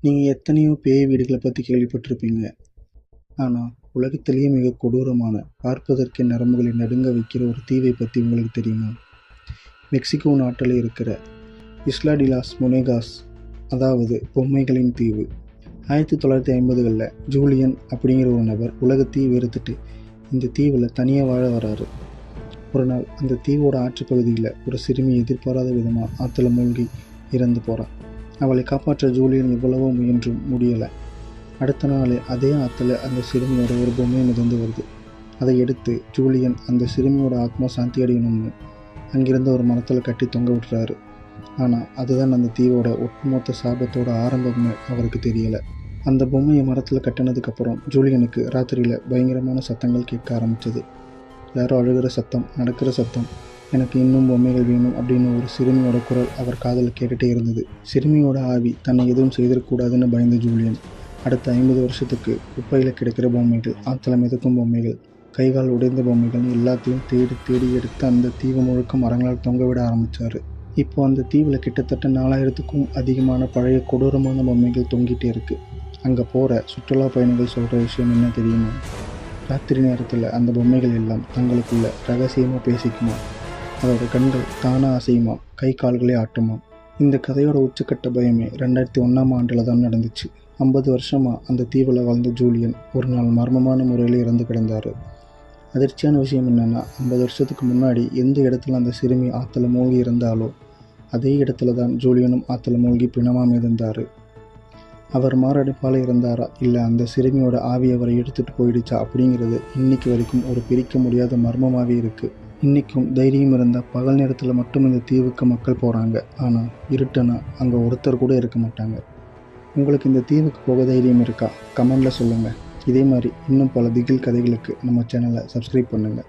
நீங்கள் எத்தனையோ பேய் வீடுகளை பற்றி கேள்விப்பட்டிருப்பீங்க. ஆனால் உலகத்திலேயே மிக கொடூரமான, பார்ப்பதற்கே நரம்புகளை நடுங்க வைக்கிற ஒரு தீவை பற்றி உங்களுக்கு தெரியுமா? மெக்சிகோ நாட்டில் இருக்கிற இஸ்லா டி லாஸ் மொனேகாஸ், அதாவது பொம்மைகளின் தீவு. 1950களில் ஜூலியன் அப்படிங்கிற ஒரு நபர் உலகத்தையே வெறுத்துட்டு இந்த தீவில் தனியாக வாழ வராரு. ஒரு நாள் அந்த தீவோட ஆற்றுப்பகுதியில் ஒரு சிறுமி எதிர்பாராத விதமாக ஆற்றுல மூழ்கி இறந்து போகிறாள். அவளை காப்பாற்ற ஜூலியன் எவ்வளவோ முயன்றும் முடியலை. அடுத்த நாள் அதே ஆற்றுல அந்த சிறுமியோட ஒரு பொம்மை மிதந்து வருது. அதை எடுத்து ஜூலியன் அந்த சிறுமியோட ஆத்மா சாந்தி அடையணும்னு அங்கிருந்த ஒரு மரத்தில் கட்டி தொங்க விட்டுறாரு. ஆனால் அதுதான் அந்த தீவோட ஒட்டுமொத்த சாபத்தோட ஆரம்பம்னு அவருக்கு தெரியலை. அந்த பொம்மையை மரத்தில் கட்டினதுக்கப்புறம் ஜூலியனுக்கு ராத்திரியில் பயங்கரமான சத்தங்கள் கேட்க ஆரம்பிச்சது. யாரோ அழுகிற சத்தம், நடக்கிற சத்தம், எனக்கு இன்னும் பொம்மைகள் வேணும் அப்படின்னு ஒரு சிறுமியோட குரல் அவர் காதில் கேட்டுகிட்டே இருந்தது. சிறுமியோட ஆவி தன்னை எதுவும் செய்திடக்கூடாதுன்னு பயந்த ஜூலியன் அடுத்த 50 வருஷத்துக்கு குப்பையில் கிடைக்கிற பொம்மைகள், ஆற்றுல மிதக்கும் பொம்மைகள், கைகால் உடைந்த பொம்மைகள்னு எல்லாத்தையும் தேடி தேடி எடுத்து அந்த தீவு முழுக்க மரங்களால் தொங்க விட ஆரம்பித்தார். இப்போ அந்த தீவில் கிட்டத்தட்ட 4000க்கும் அதிகமான பழைய கொடூரமான பொம்மைகள் தொங்கிட்டே இருக்குது. அங்கே போகிற சுற்றுலா பயணிகள் சொல்கிற விஷயம் என்ன தெரியுமா? ராத்திரி நேரத்தில் அந்த பொம்மைகள் எல்லாம் தங்களுக்குள்ள ரகசியமாக பேசிக்குமா, அதோட கண்கள் தானாக அசையுமா, கை கால்களே ஆட்டுமா. இந்த கதையோட உச்சக்கட்ட பயமே 2001ஆம் ஆண்டில் தான் நடந்துச்சு. 50 வருஷமாக அந்த தீவில் வாழ்ந்த ஜூலியன் ஒரு நாள் மர்மமான முறையில் இறந்து கிடந்தார். அதிர்ச்சியான விஷயம் என்னென்னா, 50 வருஷத்துக்கு முன்னாடி எந்த இடத்துல அந்த சிறுமி ஆற்றுல மூழ்கி இருந்தாலோ அதே இடத்துல தான் ஜூலியனும் ஆற்றுல மூழ்கி பிணமாக மிதந்தார். அவர் மாரடைப்பால் இருந்தாரா, இல்லை அந்த சிறுமியோட ஆவி அவரை எடுத்துகிட்டு போயிடுச்சா அப்படிங்கிறது இன்னைக்கு வரைக்கும் ஒரு பிரிக்க முடியாத மர்மமாகவே இருக்குது. இன்றைக்கும் தைரியம் இருந்தால் பகல் நேரத்தில் மட்டும் இந்த தீவுக்கு மக்கள் போகிறாங்க. ஆனால் இருட்டுனா அங்கே ஒருத்தர் கூட இருக்க மாட்டாங்க. உங்களுக்கு இந்த தீவுக்கு போக தைரியம் இருக்கா? கமெண்டில் சொல்லுங்கள். இதே மாதிரி இன்னும் பல திகில் கதைகளுக்கு நம்ம சேனலை சப்ஸ்கிரைப் பண்ணுங்கள்.